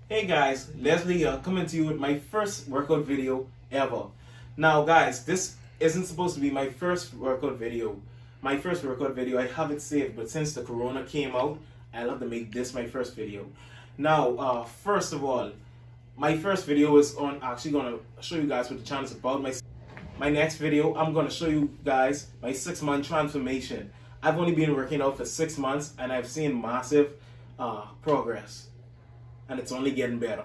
Hey guys, Leslie coming to you with my first workout video ever. Now guys, this isn't supposed to be my first workout video. My first workout video, I have it saved, but since the corona came out, I love to make this my first video. Now, first of all, my first video is on actually gonna show you guys what the channel is about. My next video, I'm gonna show you guys my 6-month transformation. I've only been working out for 6 months and I've seen massive progress. And it's only getting better.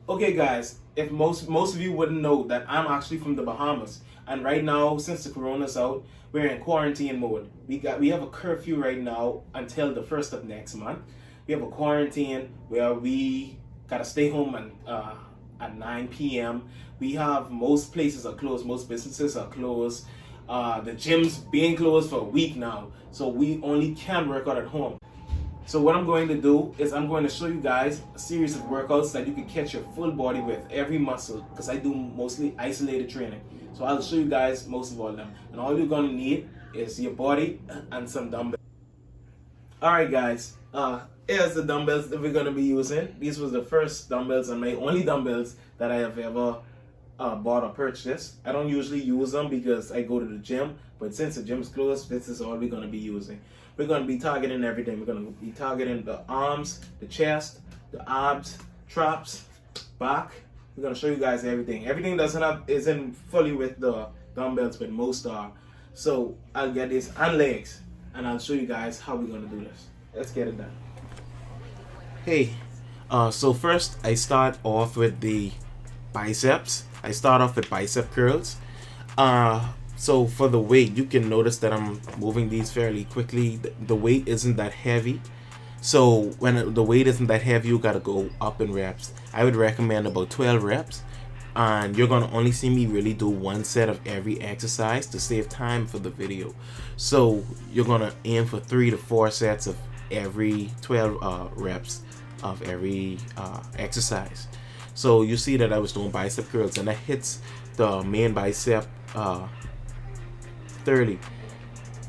Okay guys, if most of you wouldn't know that I'm actually from the Bahamas, and right now since the corona's out, we're in quarantine mode. We have a curfew right now until the 1st of next month. We have a quarantine where we gotta stay home at 9 p.m. We have most places are closed, most businesses are closed. The gym's being closed for a week now, so we only can work out at home. So what I'm going to do is I'm going to show you guys a series of workouts that you can catch your full body with, every muscle, because I do mostly isolated training. So I'll show you guys most of all of them. And all you're going to need is your body and some dumbbells. Alright guys, here's the dumbbells that we're going to be using. These was the first dumbbells and my only dumbbells that I have ever bought or purchased. I don't usually use them because I go to the gym, but since the gym's closed, this is all we're going to be using. We're going to be targeting everything. We're going to be targeting the arms, the chest, the abs, traps, back. We're going to show you guys everything. Everything isn't fully with the dumbbells, but most are. So I'll get this and legs, and I'll show you guys how we're going to do this. Let's get it done. Hey, so first I start off with the biceps. I start off with bicep curls. So for the weight, you can notice that I'm moving these fairly quickly. The weight isn't that heavy. So when the weight isn't that heavy, you gotta go up in reps. I would recommend about 12 reps. And you're gonna only see me really do one set of every exercise to save time for the video. So you're gonna aim for 3 to 4 sets of every 12 reps of every exercise. So you see that I was doing bicep curls and that hits the main bicep thoroughly.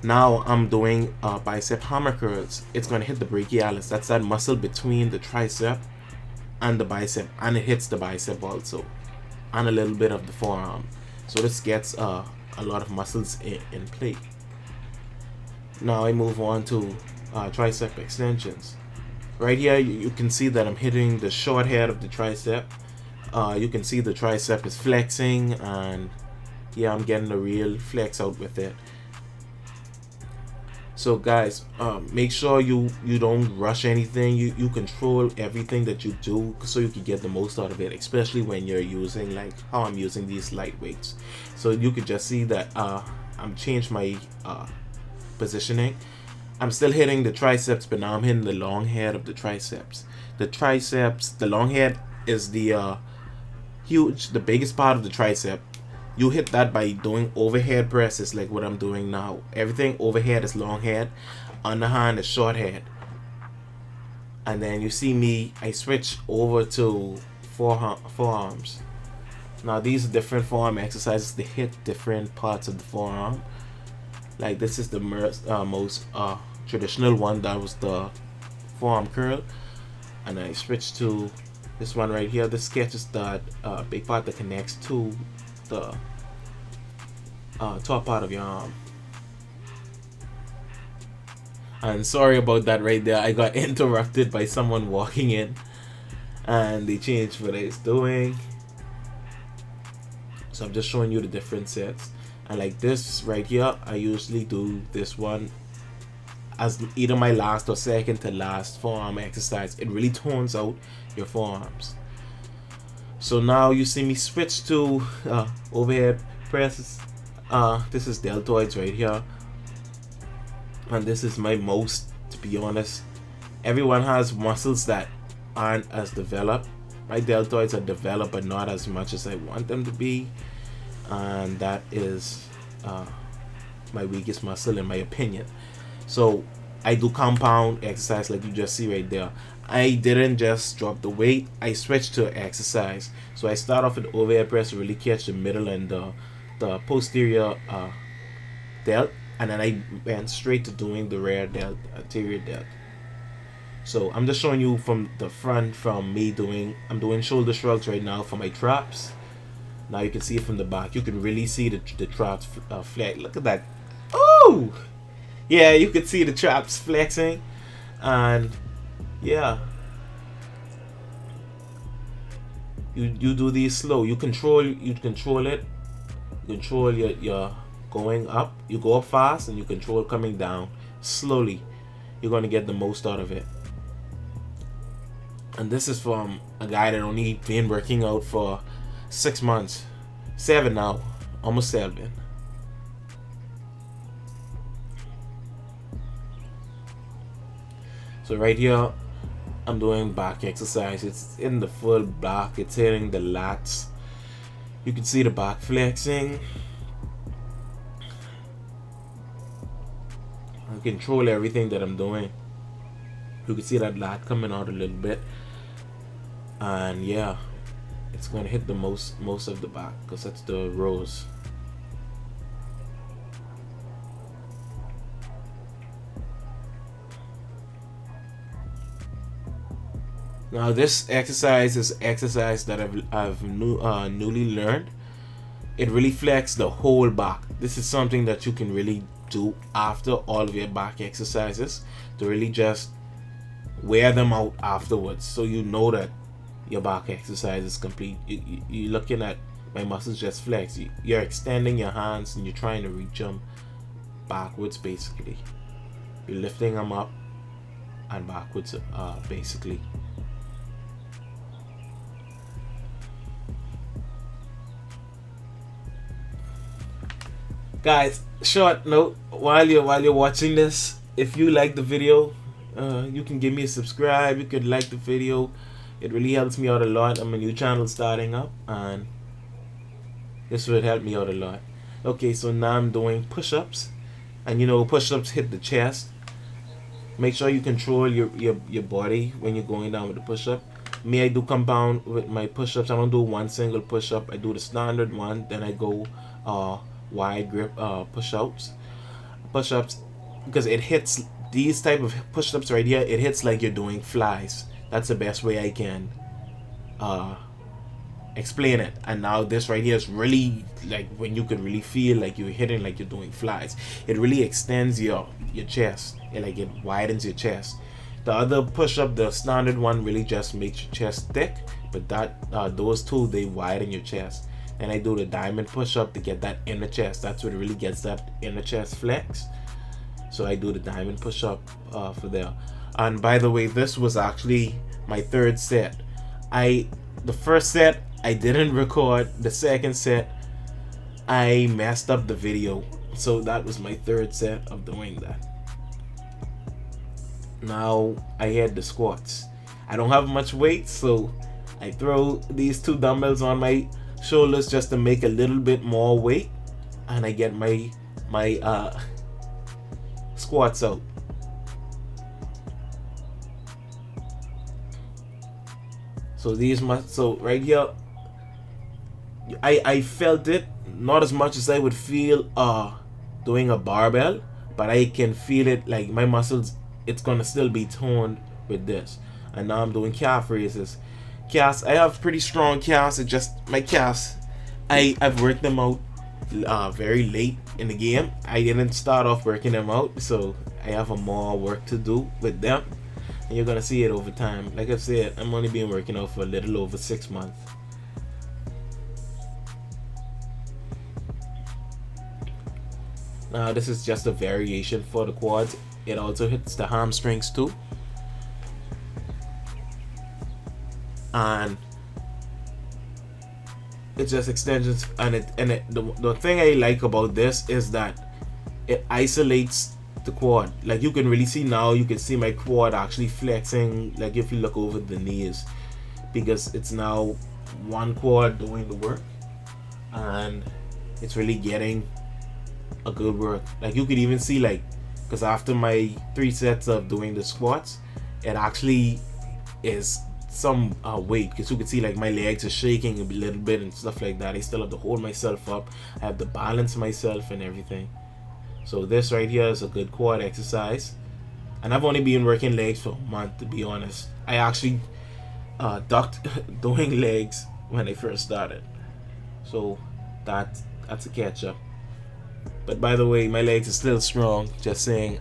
Now I'm doing bicep hammer curls. It's going to hit the brachialis. That's that muscle between the tricep and the bicep, and it hits the bicep also, and a little bit of the forearm. So this gets a lot of muscles in play. Now I move on to tricep extensions. Right here you can see that I'm hitting the short head of the tricep. You can see the tricep is flexing, and yeah, I'm getting a real flex out with it. So guys, make sure you don't rush anything. You control everything that you do so you can get the most out of it, especially when you're using like how I'm using these light weights. So you could just see that I'm changed my positioning. I'm still hitting the triceps, but now I'm hitting the long head of the triceps. The long head is the biggest part of the tricep. You hit that by doing overhead presses like what I'm doing now. Everything overhead is long head, underhand is short head. And then you see me, I switch over to forearms. Now these are different forearm exercises to hit different parts of the forearm. Like this is the most traditional one, that was the forearm curl. And I switch to this one right here. This sketches that big part that connects to the top part of your arm. And sorry about that right there. I got interrupted by someone walking in and they changed what I was doing. So I'm just showing you the different sets. And like this right here, I usually do this one as either my last or second to last forearm exercise. It really tones out your forearms. So now you see me switch to overhead presses. This is deltoids right here, and this is my most, to be honest. Everyone has muscles that aren't as developed. My deltoids are developed but not as much as I want them to be, and that is my weakest muscle in my opinion. So I do compound exercise like you just see right there. I didn't just drop the weight, I switched to exercise. So I start off with overhead press to really catch the middle and the posterior delt, and then I went straight to doing the rear delt, anterior delt. So I'm just showing you from the front, from me I'm doing shoulder shrugs right now for my traps. Now you can see it from the back. You can really see the traps flex. Look at that. Oh! Yeah, you can see the traps flexing. And yeah. You do these slow. You control it. You control your going up. You go up fast and you control coming down slowly. You're gonna get the most out of it. And this is from a guy that only been working out for 6 months. 7 now. Almost 7. So right here, I'm doing back exercise. It's in the full back. It's hitting the lats. You can see the back flexing. I control everything that I'm doing. You can see that lat coming out a little bit. And yeah, it's going to hit the most of the back because that's the rows. Now this exercise is exercise that I've newly learned. It really flexes the whole back. This is something that you can really do after all of your back exercises to really just wear them out afterwards, so you know that your back exercise is complete. You're looking at my muscles just flex. You're extending your hands and you're trying to reach them backwards. Basically, you're lifting them up and backwards. Basically. Guys, short note, while you're watching this, if you like the video, you can give me a subscribe. You could like the video. It really helps me out a lot. I'm a new channel starting up, and this would help me out a lot. Okay, so now I'm doing push-ups, and you know, push-ups hit the chest. Make sure you control your body when you're going down with the push-up. Me, I do compound with my push-ups. I don't do one single push-up. I do the standard one, then I go wide grip push-ups because it hits these type of push-ups right here. It hits like you're doing flies. That's the best way I can explain it. And now this right here is really like when you can really feel like you're hitting like you're doing flies. It really extends your chest. It widens your chest. The other push-up, the standard one, really just makes your chest thick, but those two, they widen your chest. And I do the diamond push-up to get that inner chest. That's what really gets that inner chest flex. So I do the diamond push-up for there. And by the way, this was actually my third set. The first set I didn't record. The second set I messed up the video. So that was my third set of doing that. Now I had the squats. I don't have much weight, so I throw these 2 dumbbells on my shoulders just to make a little bit more weight, and I get my squats out. So right here, I felt it, not as much as I would feel doing a barbell, but I can feel it, like my muscles, it's gonna still be toned with this. And now I'm doing calf raises. Calves, I have pretty strong calves. It's just my calves, I've worked them out very late in the game. I didn't start off working them out, so I have more work to do with them, and you're gonna see it over time. Like I said, I'm only been working out for a little over 6 months. Now this is just a variation for the quads. It also hits the hamstrings too. And it's just extensions, and the thing I like about this is that it isolates the quad. Like you can really see now, you can see my quad actually flexing, like if you look over the knees, because it's now one quad doing the work, and it's really getting a good work. Like you could even see, like, because after my 3 sets of doing the squats, it actually is some weight, because you can see like my legs are shaking a little bit and stuff like that. I still have to hold myself up. I have to balance myself and everything. So this right here is a good quad exercise. And I've only been working legs for a month, to be honest. I actually ducked doing legs when I first started, so that's a catch up. But by the way, my legs are still strong. Just saying,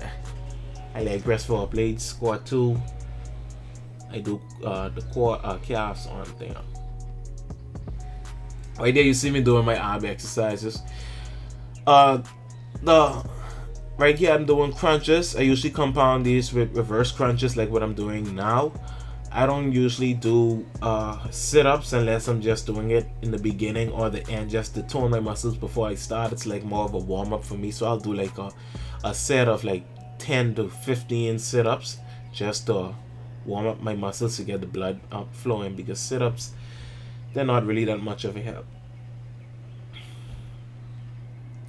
I leg press 4 plates, squat 2. I do the core calves on there. Right there, you see me doing my ab exercises. The right here I'm doing crunches. I usually compound these with reverse crunches, like what I'm doing now. I don't usually do sit-ups unless I'm just doing it in the beginning or the end, just to tone my muscles before I start. It's like more of a warm-up for me. So I'll do like a set of like 10 to 15 sit-ups just to warm up my muscles to get the blood flowing, because sit-ups, they're not really that much of a help.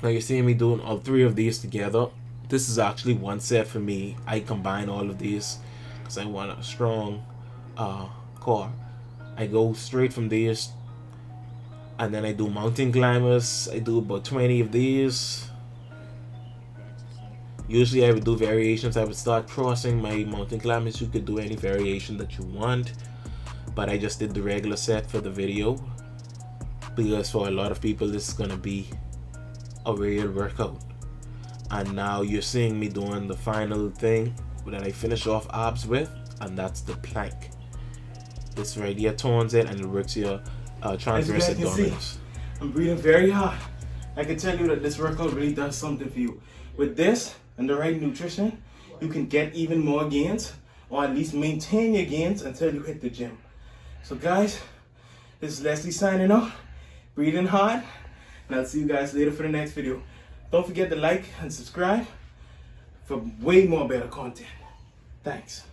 Now you're seeing me doing all 3 of these together. This is actually one set for me. I combine all of these because I want a strong core. I go straight from these, and then I do mountain climbers. I do about 20 of these. Usually I would do variations. I would start crossing my mountain climbers. You could do any variation that you want, but I just did the regular set for the video because for a lot of people this is gonna be a real workout. And now you're seeing me doing the final thing that I finish off abs with, and that's the plank. This right here tones it and it works your transverse abdominals. I'm breathing very hard. I can tell you that this workout really does something for you. With this and the right nutrition, you can get even more gains, or at least maintain your gains until you hit the gym. So guys, this is Leslie signing out, breathing hard, and I'll see you guys later for the next video. Don't forget to like and subscribe for way more better content. Thanks.